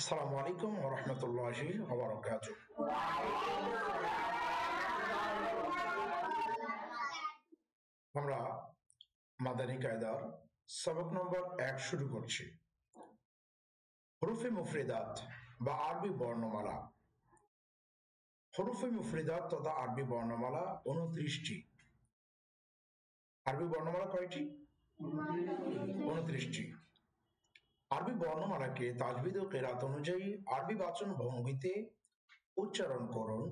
আসসালামু আলাইকুম ওয়া রাহমাতুল্লাহি ওয়া বারাকাতুহু। আমরা মাদানী কায়দার সবক নম্বর ১ শুরু করছি। হুরুফে মুফরিদাত বা আরবি বর্ণমালা। হুরুফে মুফরিদাত তথা আরবি বর্ণমালা ২৯টি। আরবি বর্ণমালা কয়টি? ২৯টি। আরবি বর্ণমালাকে তাজবিদ ও কেরাত অনুযায়ী আরবি বাচন ভঙ্গিতে উচ্চারণ করুন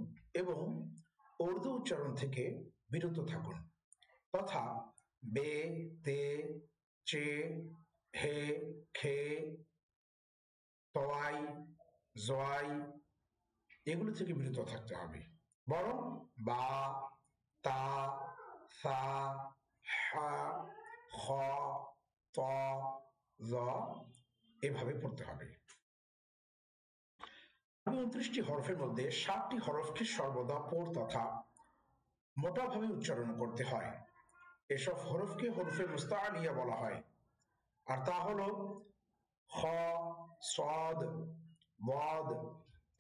এবং উর্দু উচ্চারণ থেকে বিরত থাকুন, তথা বে, তে, চে, হে, খে, তওয়াই, জোয়াই এগুলো থেকে বিরত থাকতে হবে। বরং বা, তা, সা, হা, খ, ত, জ এভাবে পড়তে হবে। ২৯টি হরফের মধ্যে ৭টি হরফকে সর্বদা পোর তথা মোটাভাবে উচ্চারণ করতে হয়। এসব হরফকে হরফে মুস্তাআলিয়া বলা হয়, আর তা হলো খ, সদ, বদ,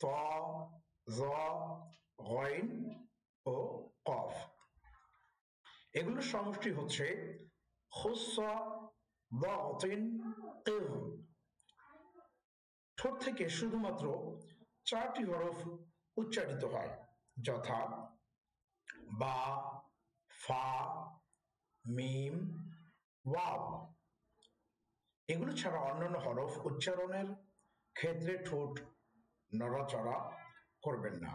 ত, জ, গইন ও কফ। এগুলোর সমষ্টি হচ্ছে খুসসা, দাতিন, কির। ঠোঁট থেকে শুধুমাত্র ৪টি হরফ উচ্চারিত হয়, যথা বা, ফা, মিম, ওয়াও। এগুলো ছাড়া অন্যান্য হরফ উচ্চারণের ক্ষেত্রে ঠোঁট নড়াচড়া করবেন না।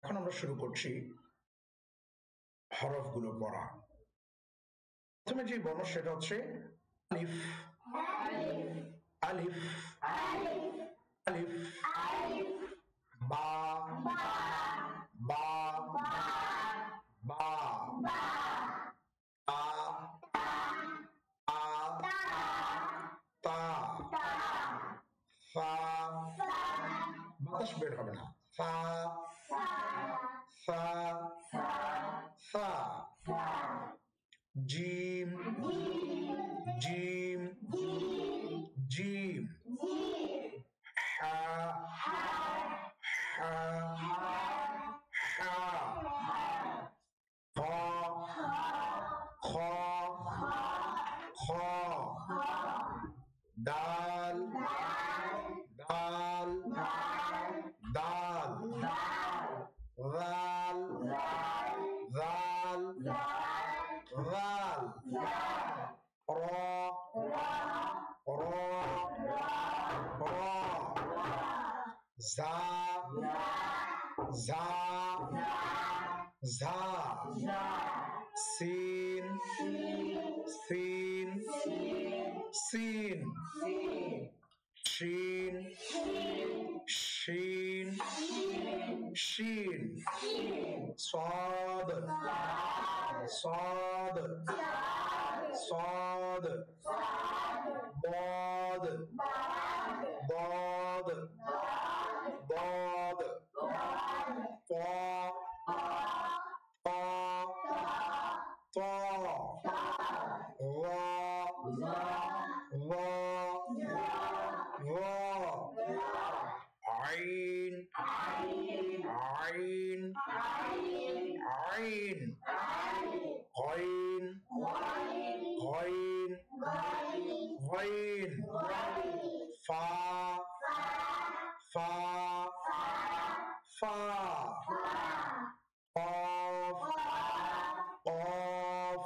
এখন আমরা শুরু করছি হরফগুলো পড়া। প্রথমে যে বর্ণ সেটা হচ্ছে আলিফ। আলিফ, আলিফ, বা, বা, বা, আ, আ, তা, ফা, বাতাস বের হবে না, ফা, ফা, ফা, জিম, জিম, জিম, হা, হা, হা, খ, খ, খ, দাল, দাল, দাল, রাল, রাল, রাল, র, র, র, জা, জা, ঝা, সিন, সিন, সিন, শিন, শিন, শিন, صاد صاد صاد ضاد ضاد ضاد طا طا طا ظا ظا عين عين عين غين غين غين فا فا فا قاف قاف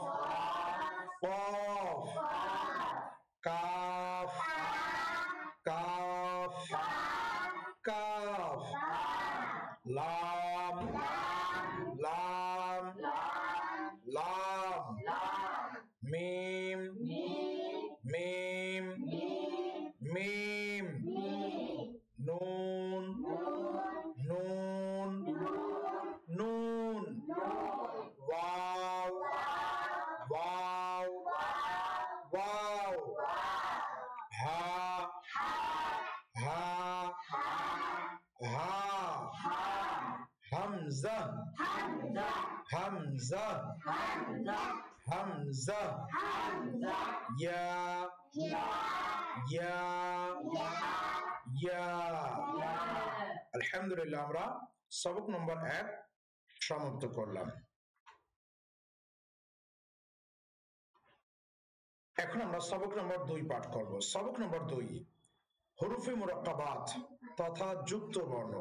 قاف كاف كاف كاف لام لام لام ميم ميم ميم نون نون نون واو واو واو ها ها ها همزة همزة همزة يا يا ইয়া। আলহামদুলিল্লাহ, আমরা সবক নম্বর 1 সমাপ্ত করলাম। এখন আমরা সবক নম্বর 2 পাঠ করব। সবক নম্বর 2, হরুফে মুরাক্কাবাত তথা যুক্ত বর্ণ।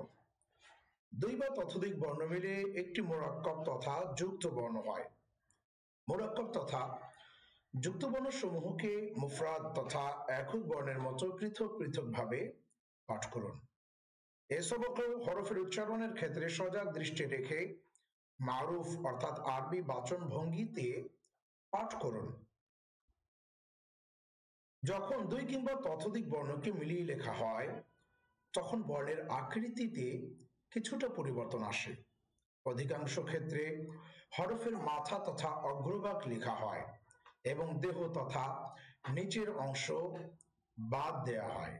2 বা ততোধিক বর্ণ মিলে একটি মুরাক্কাব তথা যুক্ত বর্ণ হয়। মুরাক্কাব তথা যুক্ত বর্ণ সমূহকে মুফরাদ তথা একক বর্ণের মতো পৃথক পৃথক ভাবে পাঠ করুন। এ সবকে হরফের উচ্চারণের ক্ষেত্রে সজাগ দৃষ্টি রেখে মারুফ অর্থাৎ আরবি বাচন ভঙ্গিতে পাঠ করুন। যখন 2 কিংবা ততোধিক বর্ণকে মিলিয়ে লেখা হয় তখন বর্ণের আকৃতিতে কিছুটা পরিবর্তন আসে। অধিকাংশ ক্ষেত্রে হরফের মাথা তথা অগ্রভাগ লেখা হয় এবং দেহ তথা নিচের অংশ বাদ দেয়া হয়।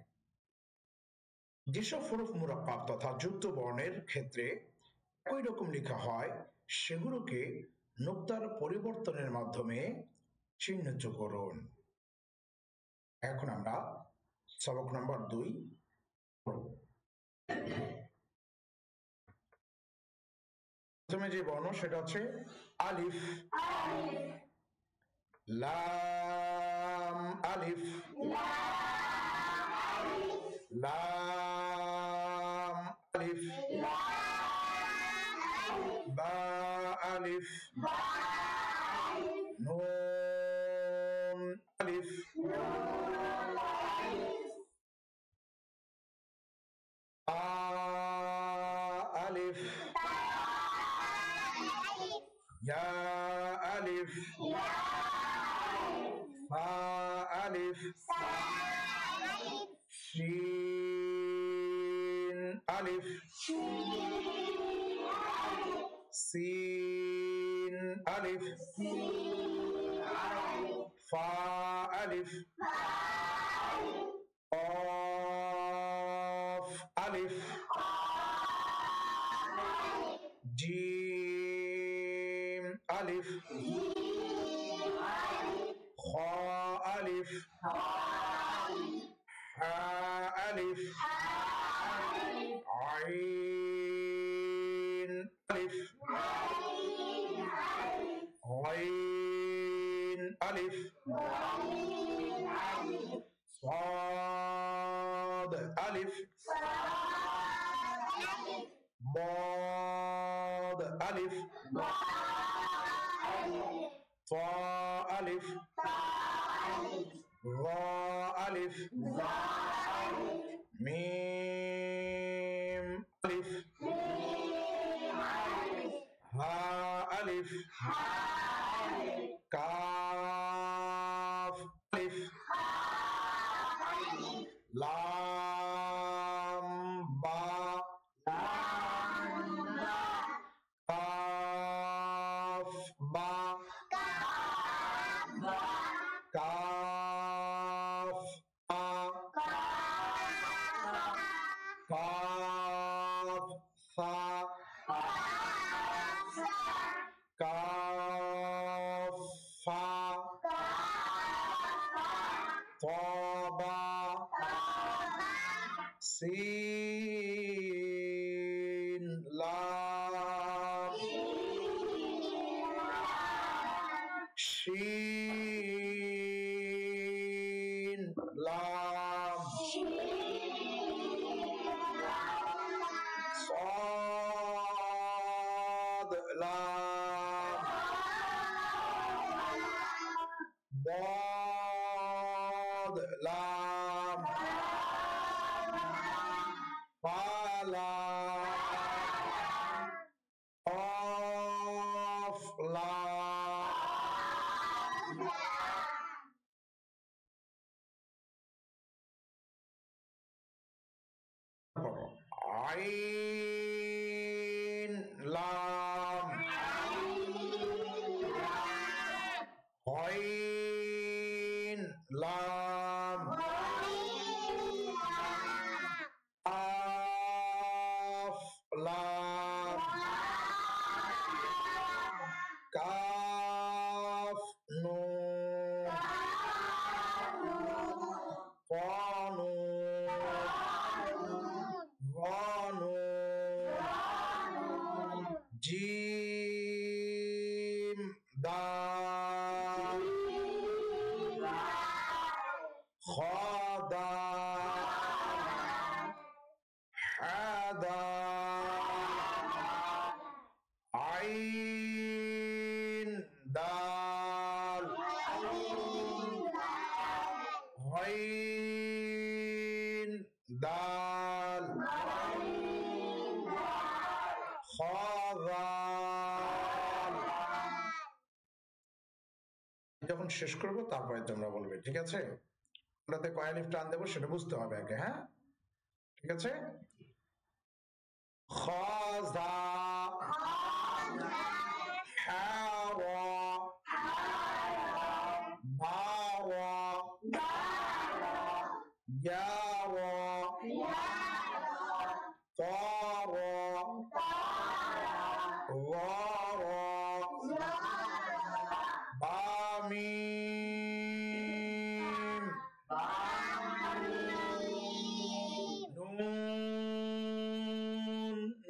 যেসব হরফ মুরাক্কাব তথা যুক্ত বর্ণের ক্ষেত্রে একই রকম লেখা হয় সেগুলোকে নুক্তার পরিবর্তনের মাধ্যমে চিহ্নিত করুন। এখন আমরা সবক নম্বর 2 পড়ব। প্রথমে যে বর্ণ সেটা হচ্ছে আলিফ, লাম আলিফ, লাম আলিফ, বা আলিফ, নুন আলিফ, আলিফ, ইয়া আলিফ, ফা আলিফ, শিন আলিফ, সিন আলিফ, ফা আলিফ, কফ আলিফ, জিম আলিফ, খ আলিফ, হা আলিফ, আইন আলিফ, গইন আলিফ, صاد ألف، ضاد ألف، طاء ألف، ظاء ألف، ميم ألف، هاء ألف، كاف ألف، লাম বা, কাফ বা, কাফ আ, কাফ সা, কাফ ফা, তবা, সিন লাম, শিন লাম, صاد লাম, ضاد লাম, ফা লাম, قاف لام عين لام غين لام قاف لام كاف نون طا نون দাল, খ দাল। যখন শেষ করবো তারপরে তোমরা বলবে, ঠিক আছে? ওটাতে কয় আলিফ টান দেবো সেটা বুঝতে হবে আগে, হ্যাঁ? ঠিক আছে? খ যা, হা ওয়া, বা ওয়া, ইয়া ওয়া, তা ওয়া, ওয়া ওয়া, বা মিম, নুন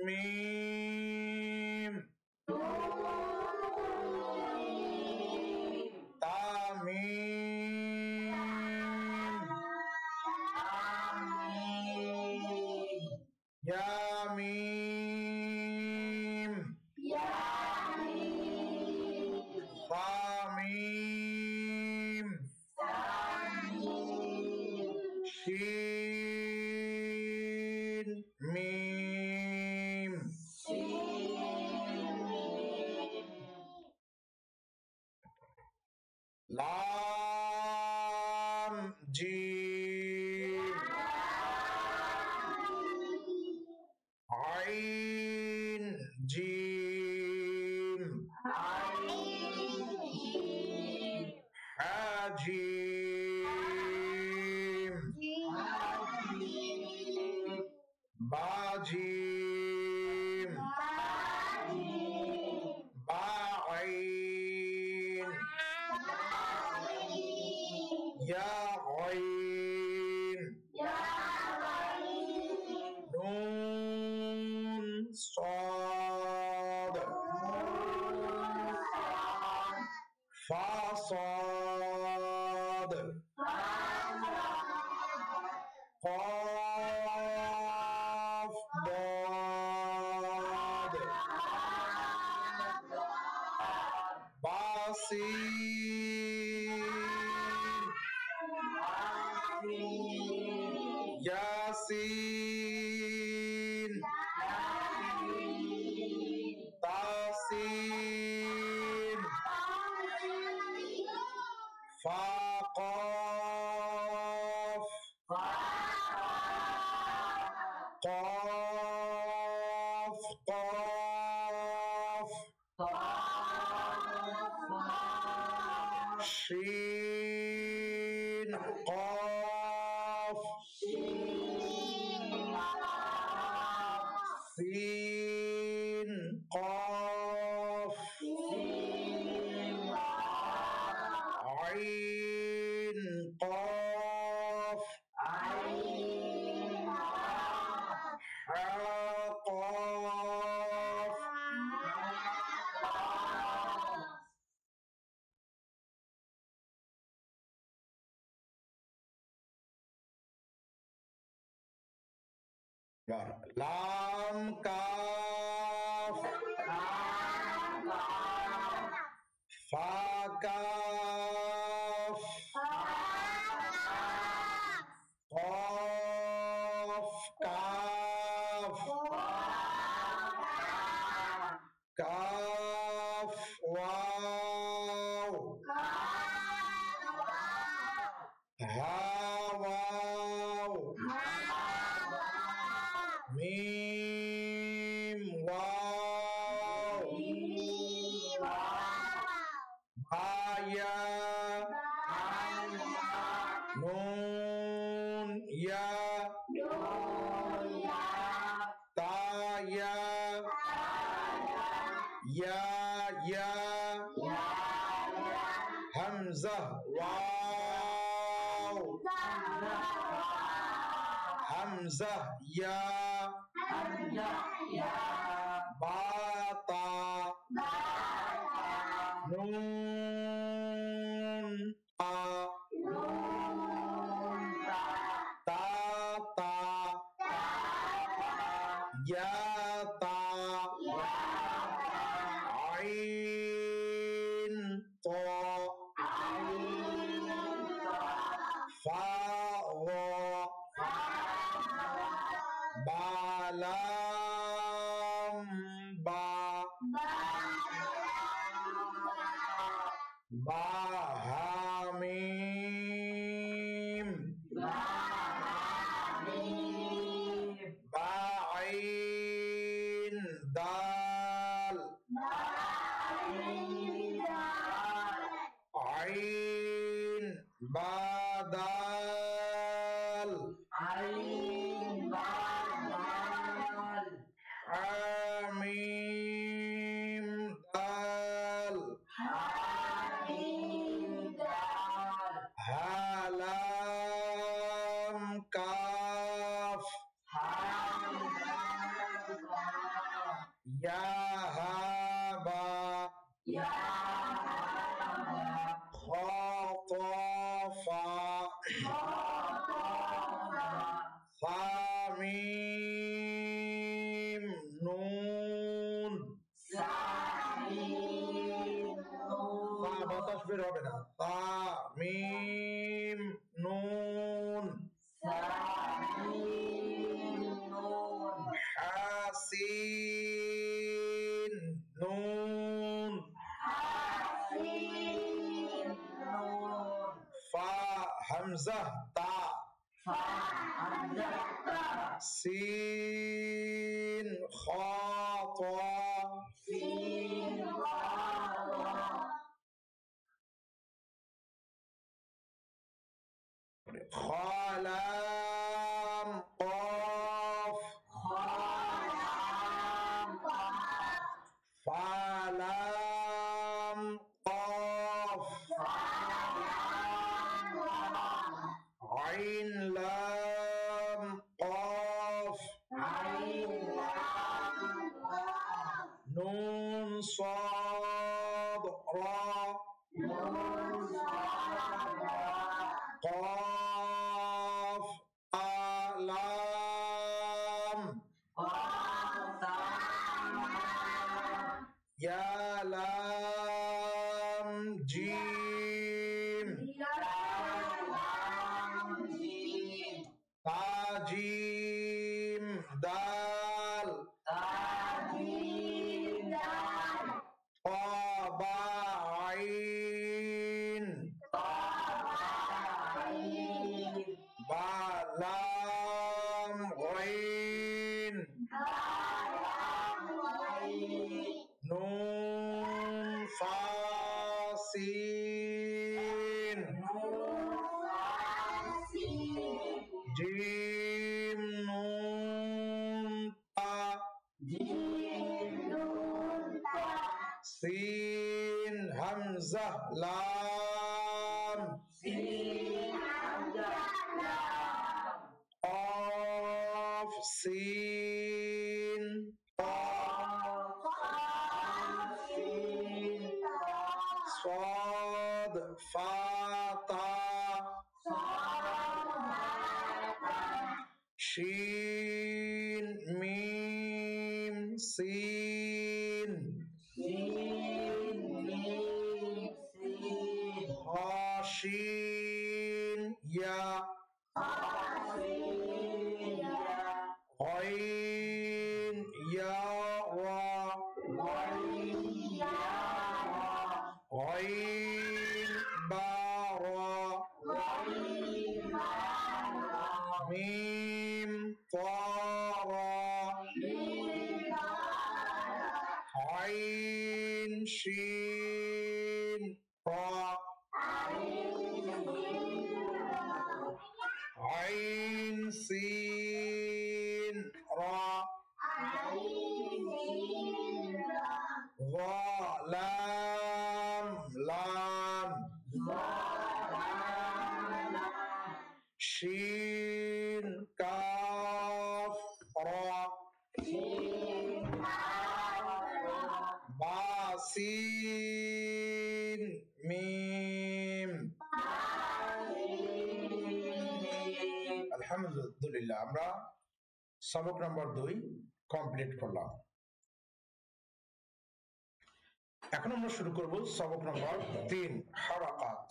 মিম, তা মিম, ইয়া মিম, ফা মিম, শিন মিম, লাম জিম, আইন জিম, হা জিম, বা জিম, বা আইন, ইয়া আইন, নুন صاد, ফা صاد, قاف ضاد, با سين, ياسين, تاسين, فا قاف, قاف قاف, شين قاف, سين قاف, عين قاف, حا قاف. লাম কাফ, ফা কাফ, কফ কাফ, কাফ ওয়াও, হা ওয়াও, মিম ওয়াও, হা ইয়া, নুন ইয়া, তা ইয়া, ইয়া ইয়া, হামজা ওয়াও, হামজা ইয়া, বা তা, নুন তা, তা তা, ইয়া তা, আইন তা, ফা রা, লাম বা বা হা মিম বা আইন দাল আইন বা দাল হা মিম দাল হা লাম কাফ ইয়া হা বা খা তা ফা ফা মিম নুন বাতাস বের হবে না তা মিম নুন হাসিন নুন ফা হামজা তা সিন খা তা খা লাম কফ ফা লাম কফ আইন লাম কফ নুন صاد را قاف لام يا لام جيم تا جيم دال طا با عين با لام غين نون فا سين جيم نون تا سين همزة لام قاف سين صاد فا تا شين ميم سين خا شين يا عين يا را عين با را ميم طا را عين شين را عين سين را ظا لام لام شين كاف را با سين ميم আলহামদুলিল্লাহ আমরা সবক নম্বর 2 কমপ্লিট করলাম। এখন আমরা শুরু করব সবক নম্বর 3 হারাকাত।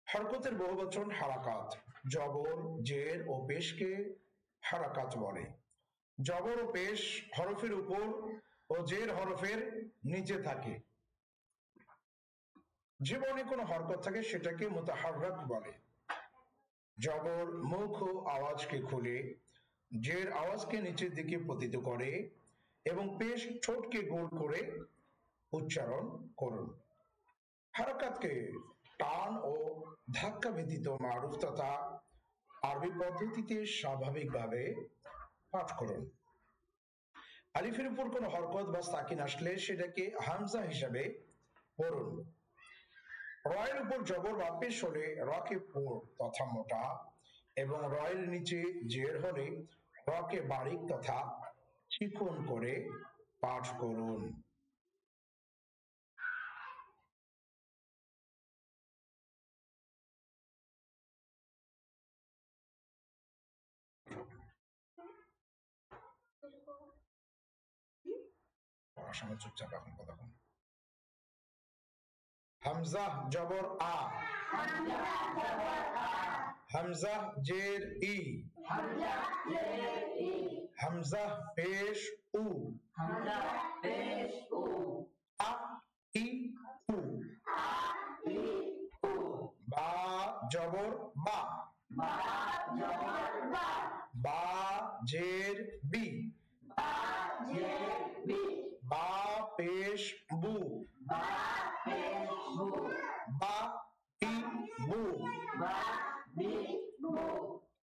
হরকতের বহুবচন হারাকাত, জবর জের ও পেশকে হারাকাত বলে। জবর ও পেশ হরফের উপর ও জের হরফের নিচে থাকে। যে বর্ণে কোনো হরকত থাকে সেটাকে মুতাহাররাক বলে। জবর মুখ ও আওয়াজকে খুলে, জের আওয়াজকে নিচের দিকে পতিত করে এবং পেশ ঠোঁটকে গোল করে উচ্চারণ করুন। হারাকাতকে টান ও ধাক্কা ব্যতীত মারুফ তথা আরবি পদ্ধতিতে স্বাভাবিকভাবে পাঠ করুন। আলিফের উপর কোনো হরকত বা সাকিন আসলে সেটাকে হামজা হিসাবে পড়ুন। রয়ের উপর জবর বা পেশ হলে রকে পোড় তথা মোটা এবং রয়ের নিচে জের হলে রকে বারিক তথা চিকন করে পাঠ করুন। পড়াশোনা চুপচাপ এখন কথা বলুন। হামজা জবর আ, হামজা জের ই, হামজা পেশ উ, আ ই উ, বা জবর বা, বা জের বি, বা পেশ বু, বা ই বু,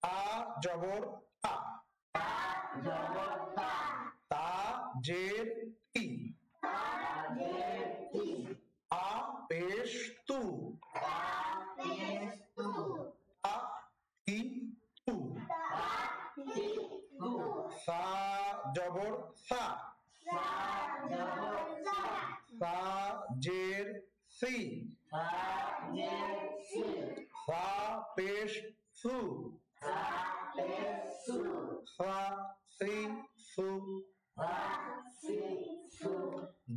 তা জবর তা, তা জের তি, আ পেশ তু, তা তি তু, সা জবর সা, সা জের সি, সা পেশ সু, সা সি সু,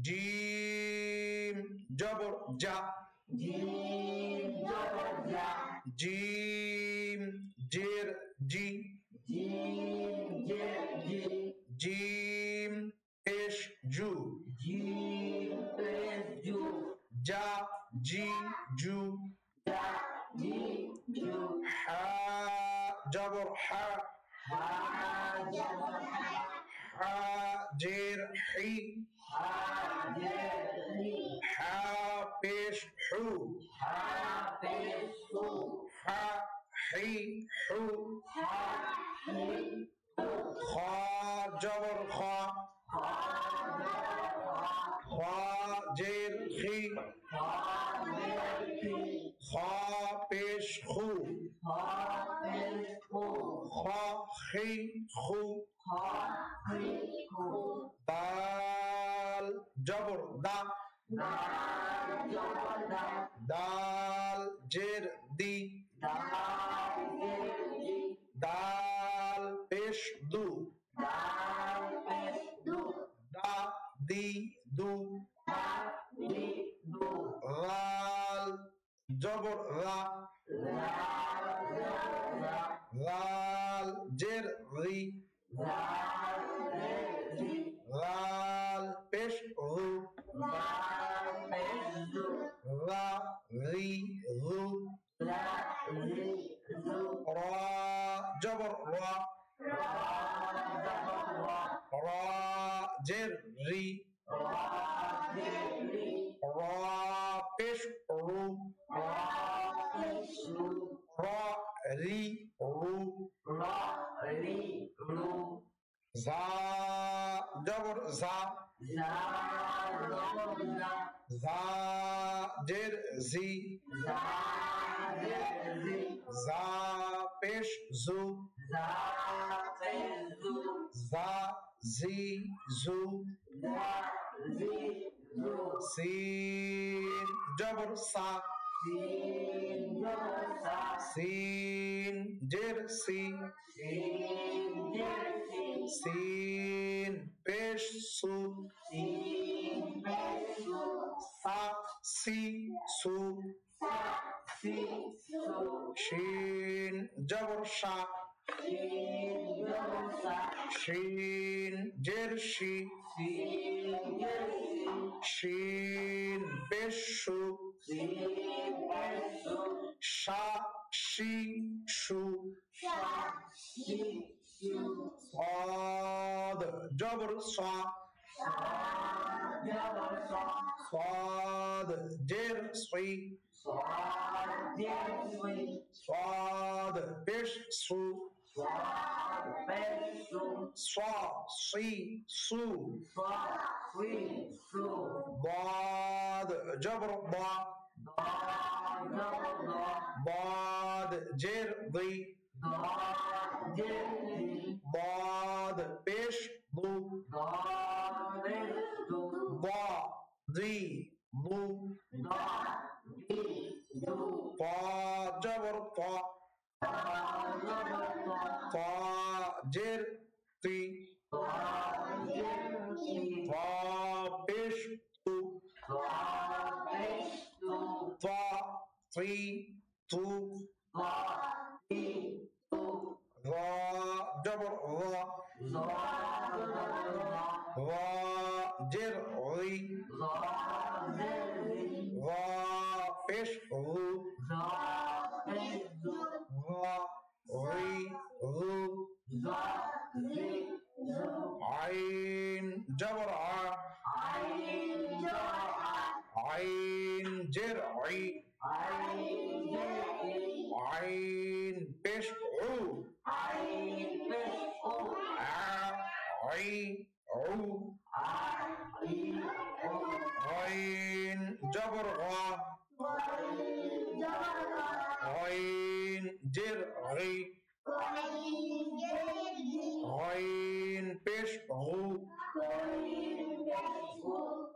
জিম জবর জা, জিম জের জি, জিম পেশ জু, জা জি জু, হা জবর হা, হা জের হি, হা পেশ হু, হা হি হু, খ জবর খ, খ জের খি, খ পেশ খু, খ খি খু, দাল জবর দা, দাল জের দি, দাল পেশ দু, দা দি দু, রাল জবর রা, রাল জের রি, রাল পেশ রু, রা রি রু, রা জবর রা, রা জের রি, রা পেশ রু, রা রি রু, জা জবর জা, জা জের জি, জা পেশ জু, জা জি জু, সিন জবর সা, সিন জের সি, সিন পেশ সু, সা সি সু, শিন জবর শা, শিন জের শি শিন পেশ সু শা শি শু صاد جبر صا صاد جر صي صاد بش سو صا صي سو ضاد جبر ضا ضاد جر ضي ضاد بش ضو ضا ضي ضو طا جبر طا طا جر طي طا بش طو طا طي طو ضا جبر ضا ضا جر غي ضا بش غو ضا غي غو عين جبر ع عين جر عي عين بش عو عي عو غين جبر غا غين جر غي غين بش غو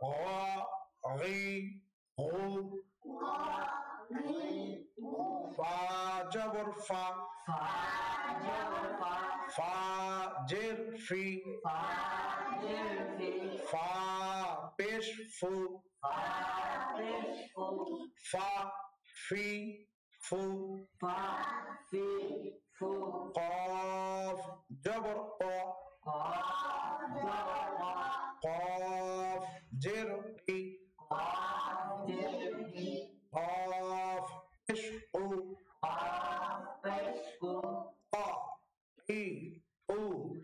غا غي غو فا جبر فا فا جر في فا بش فو فا في فو قاف جبر قا قاف جر قي قاف عشق قا قي قو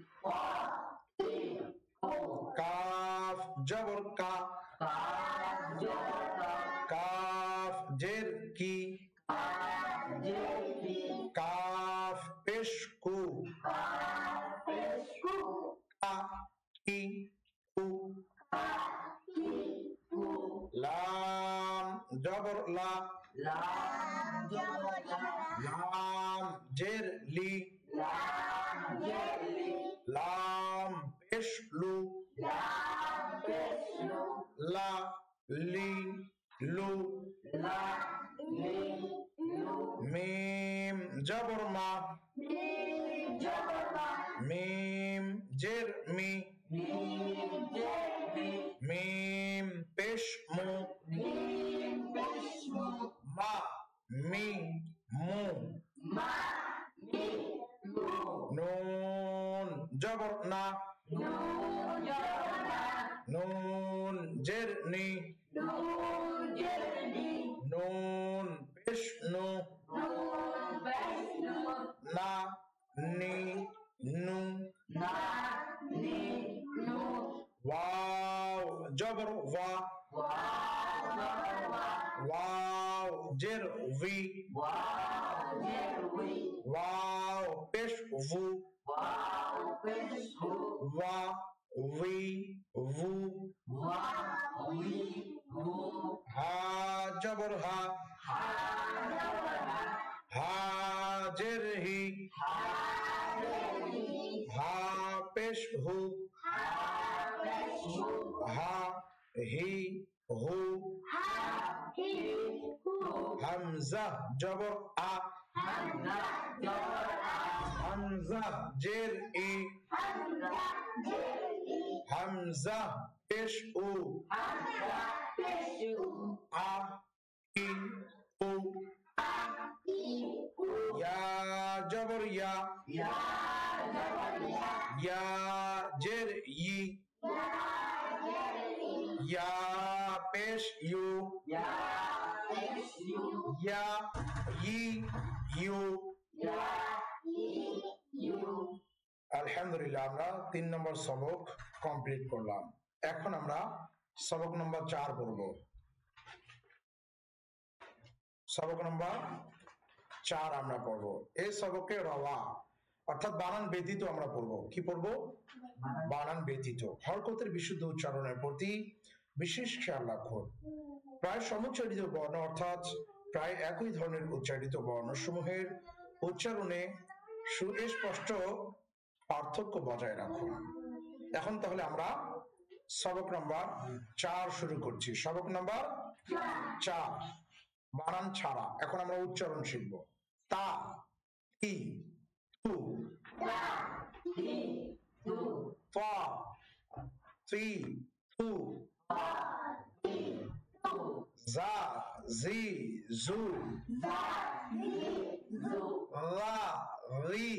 كاف جبر كا كاف جر كي كاف عشق كا كي قو لام جبر لا لام جر لي لام পেশ লু লা লি লু মিম জবর মা মিম জের মি মিম পেশ মু মা মি মু নুন জবর না নুন জের নি নুন পেশ নু না নি নু ওয়াও জবর ওয়া ওয়াও জের ভি ওয়াও পেশ ভু ওয়া ভি ভু হা জবর হা হা জের হি হা পেশ হু হা হি হু হামজা জবর আ হামজা জের ই হামজা পেশ উ আ ই উ ইয়া জবর ইয়া ইয়া জের ই, ইয়া পেশ ইউ, ইয়া ই ইউ। আলহামদুলিল্লাহ, আমরা 3 নম্বর সবক কমপ্লিট করলাম। এখন আমরা সবক নম্বর 4 পড়ব। সবক নম্বর 4 আমরা পড়ব। এই সবকে রওয়া অর্থাৎ বানান ব্যতীত আমরা পড়ব। কি পড়ব? বানান ব্যতীত। হরকতের বিশুদ্ধ উচ্চারণের প্রতি বিশেষ খেয়াল রাখুন। প্রায় সমুচ্চারিত বর্ণ অর্থাৎ প্রায় একই ধরনের উচ্চারিত বর্ণসমূহের উচ্চারণে সুস্পষ্ট পার্থক্য বজায় রাখুন। এখন তাহলে আমরা সবক নম্বর 4 শুরু করছি। সবক নম্বর 4, বানান ছাড়া। এখন আমরা উচ্চারণ শিখব। তা, তি, তু, তা, তি, তু, যা, জি, জু, লা, রি,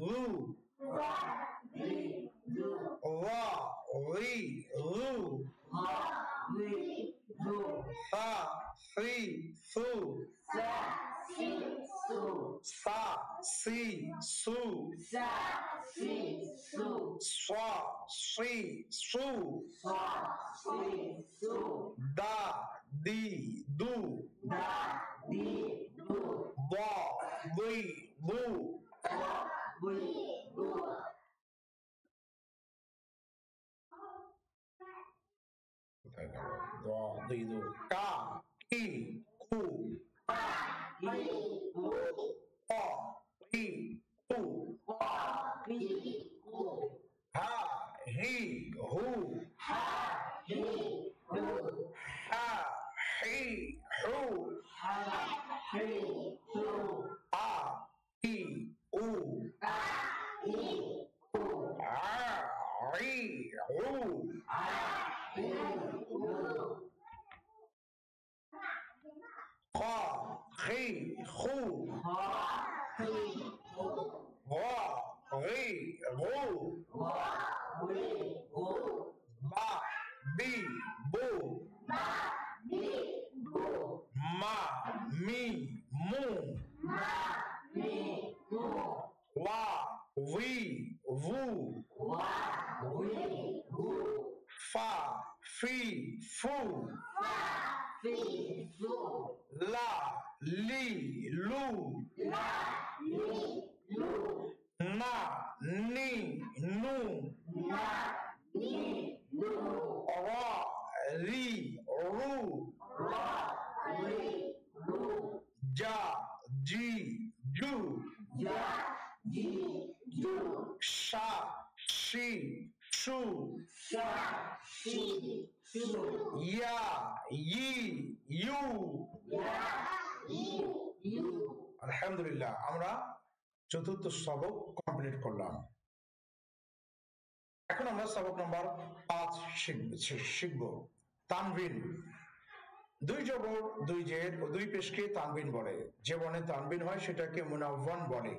রু, রা, রি, রু, সা, সি, সু, সা, সি, সু, সা, সি, সু, দা, দি, দু, দা, দি, দু, কা, কি, কু, ক, ই, কু, হা, হি, হু, হা, হি, হু, আ, ই, উ, আ, ই, উ, খ, খি, খু, গ, রি, গু, বা, বি, বু, মা, মি, মু, ওয়া, উই, ভু, ফা, ফি, ফু, লা, লি, লু, না, নি, নু, রা, রি, রু, যা, জি, জু, সা, সি, সু, ইয়া, ই, ইউ। আলহামদুলিল্লাহ, আমরা চতুর্থ সবক কমপ্লিট করলাম। এখন আমরা সবক নম্বর 5 শিখব। তানবিন। 2 জবর, 2 জের ও 2 পেশকে তানবিন বলে। যে বর্ণে তানবিন হয় সেটাকে মুনাওয়ান বলে।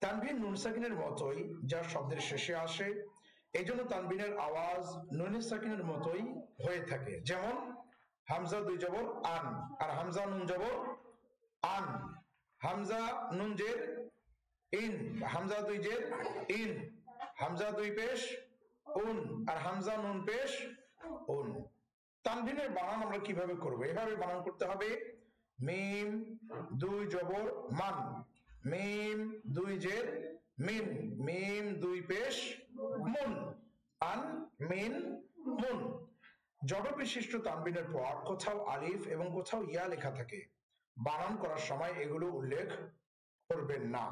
তানবিন নুন সাকিনের মতোই যা শব্দের শেষে আসে, এই জন্য তানবিনের আওয়াজ নুন সাকিনের মতোই হয়ে থাকে। যেমন হামজা 2 জবর আন, আর হামজা নুন জবর আন। হামজা নুন জের ইন, হামজা 2 জের ইন। হামজা 2 পেশ উন, আর হামজা নুন পেশ উন। তানবিনের বানান আমরা কিভাবে করব? এভাবে বানান করতে হবে। মিম 2 জবর মান, মিম 2 জের মিন, মিম 2 পেশ মুন, আন মিন মুন। জবর বিশিষ্ট তানবিনের পর কোথাও আলিফ এবং কোথাও ইয়া লেখা থাকে। বানান করার সময় এগুলো উল্লেখ করবেন না।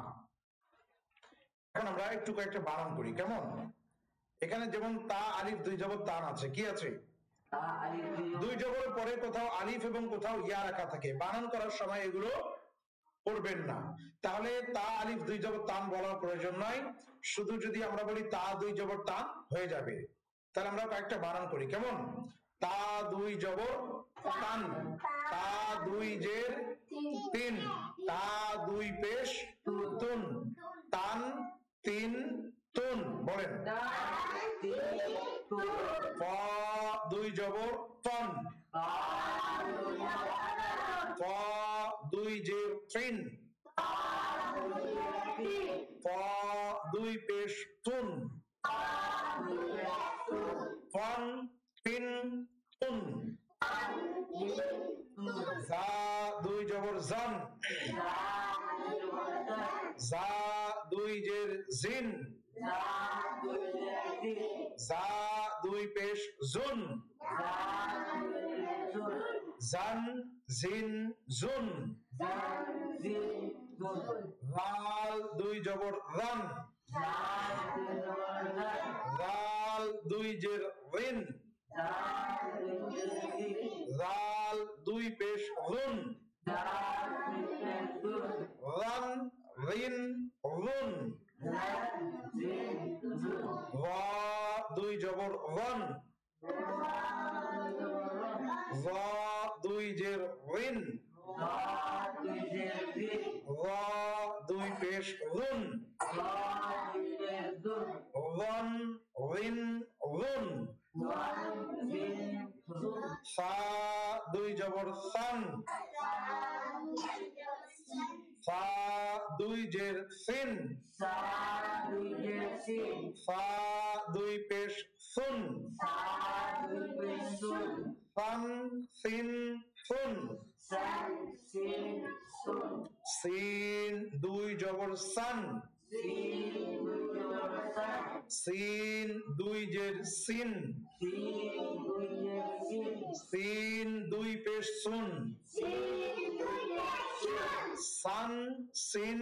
এখন আমরা একটু কয়েকটা বানান করি, কেমন? এখানে যেমন তা আলিফ 2 জবর তান আছে, কি আছে? 2 জবরের পরে কোথাও আলিফ এবং কোথাও ইয়া রাখা থাকে। বানান করার সময় এগুলো করবেন না। তাহলে তা আলিফ 2 জবর তান বলার প্রয়োজন নয়, শুধু যদি আমরা বলি তা 2 জবর তান হয়ে যাবে। তাহলে আমরা কয়েকটা বানান করি, কেমন? তা 2 জবর তান, তা 2 জের তিন, তা 2 পেশ তুন, তান 3 তুন বলেন। ফ দুই জবর ফন। ফ দুই জের ফিন। ফ দুই পেশ তুন। ফন ফিন তুন। জা দুই জবর জান। জা দুই জের জিন। জা দুই পেশ জুন। জান জিন জুন। রাল দুই জবর রান। রাল দুই জের রিন। রাল দুই পেশ রুন। রান রিন রুন। রা দুই জবর রান। রা দুই জের রিন। রা দুই পেশ রুন। রন রিন রুন। সা দুই জবর সান। সা দুই জের সিন। সা দুই পেশ সুন। সান সিন সুন। সিন দুই জবর সান। সিন দুই জের সিন। সিন দুই পেশ সুন। সান সিন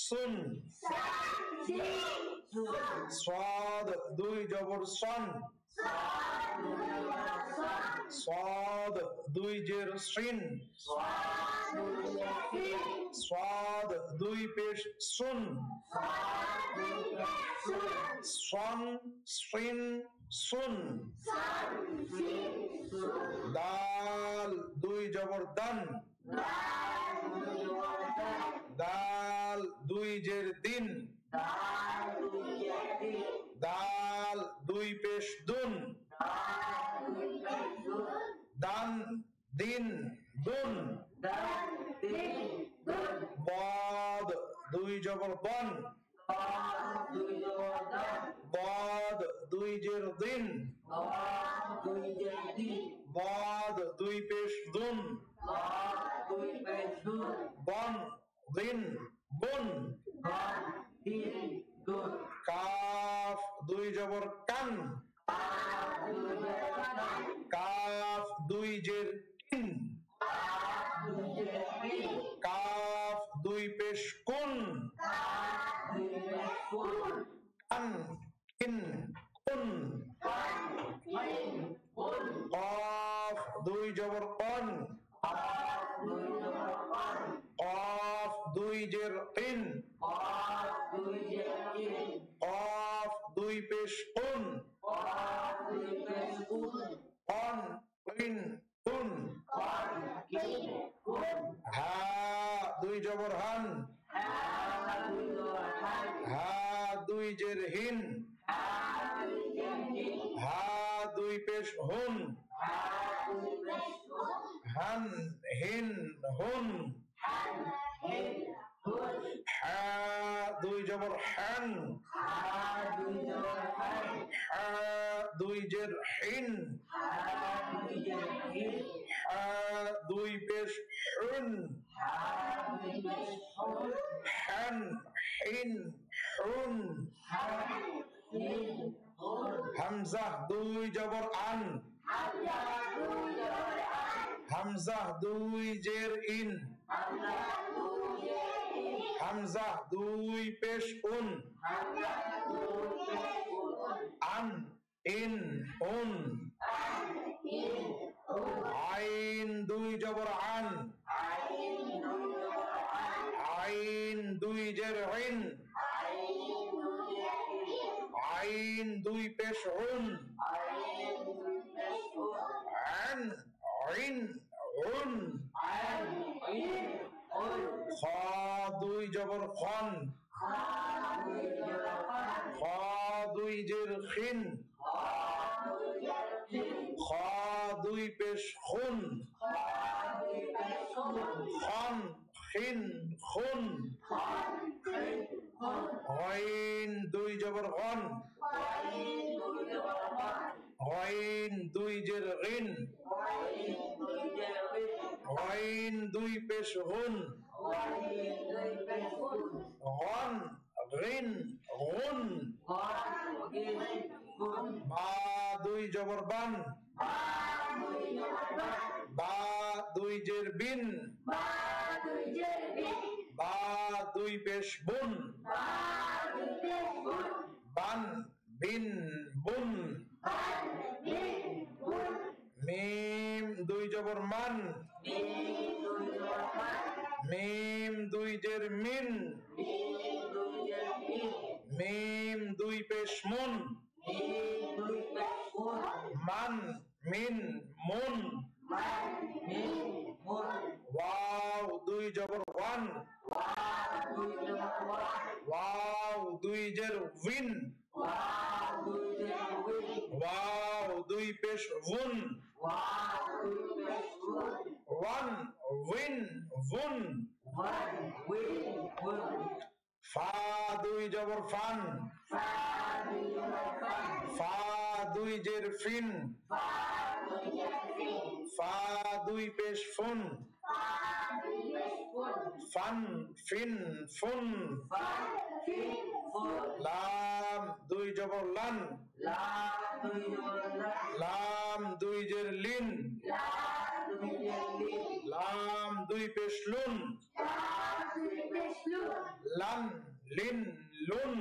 সুন। সাদ দুই জবর সান। সাদ দুই জের সিন। সাদ দুই পেশ সুন। সান সিন সুন। দাল দুই জবর দান। দাল দুই জের দিন। দাল দুই পেশ দুন। দান দিন দুন। বদ দুই জবর বন। বদ দুই জের দিন। বদ দুই পেশ দুন। বন দিন বুন। কাফ দুই জবর কান। কাফ দুই জের কিন। কাফ দুই পেশ কুন। কান কিন কুন। কফ দুই জবর কন। কফ দুই জের কিন। কফ দুই পেশ কুন। কন কিন কুন। হা দুই জবর হান। হা দুই জের হিন। হা দুই পেশ হুন। হান হিন হুন। হা দুই জবর হান। হা দুই জের হিন। হা দুই পেশ হুন। হান হিন হুন। হামজা দুই জবর আন। হামজা দুই জের ইন। হামজা দুই পেশ উন। আন ইন উন। আইন দুই জবর আন। আইন দুই জের ইন। আইন দুই পেশ উন। আন ইন উন। খ দুই জবর খন। খ জের খিন, খ দুই পেশ খুন, খন খিন খুন, গইন দুই জবর গন, গইন দুই জের গিন, গইন দুই পেশ গুন, গন গিন গুন, বা দুই জবর বান, বা দুই জের বিন, বা দুই পেশ বুন, বান বিন বুন, মিম দুই জবর মান, মিম দুই জের মিন, মিম দুই পেশ মুন, মান মিন মুন, ওয়াও দুই জবর ওয়ান, ওয়াও দুই জের উইন, ওয়াও দুই পেশ উন, ওয়ান উইন উন, ফা দুই জবর ফান, ফা দুই জের ফিন, ফা দুই পেশ ফুন, ফান ফিন ফুন, লাম দুই জবর লান, লাম দুই জের লিন, লাম দুই পেশ লুন, লান লিন লুন,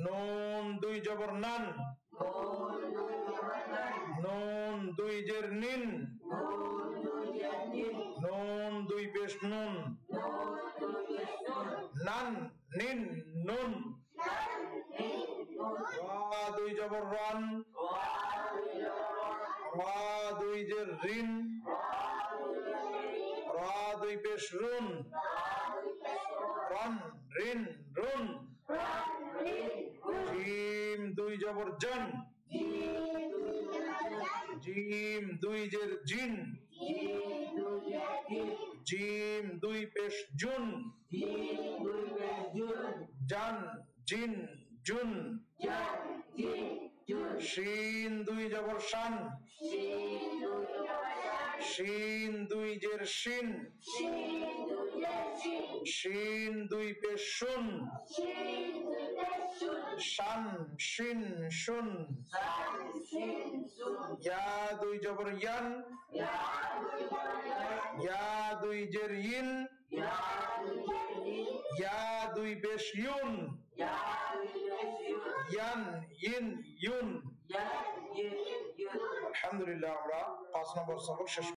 নুন দুই জবর নান, নুন দুই জের নিন, নুন দুই পেশ নুন, নান নিন নুন, রা দুই জবর রান, রা দুই জের রিন, রা দুই পেশ রুন, রন রিন রুন, জিম দুই জবর জন, জিম দুই জের জিন, জিম দুই পেশ জুন, জান জিন জুন, শিন দুই জবর শান, শিন দুই জের শিন, শিন দুই পেশ শুন, শান শিন শুন, ইয়া দুই জবর ইয়ান, ইয়া দুই জের ইন, ইয়া দুই পেশ ইউন, ইয়ান ইন ইউন। আলহামদুলিল্লাহ আমরা 5 নম্বর সবক শেষ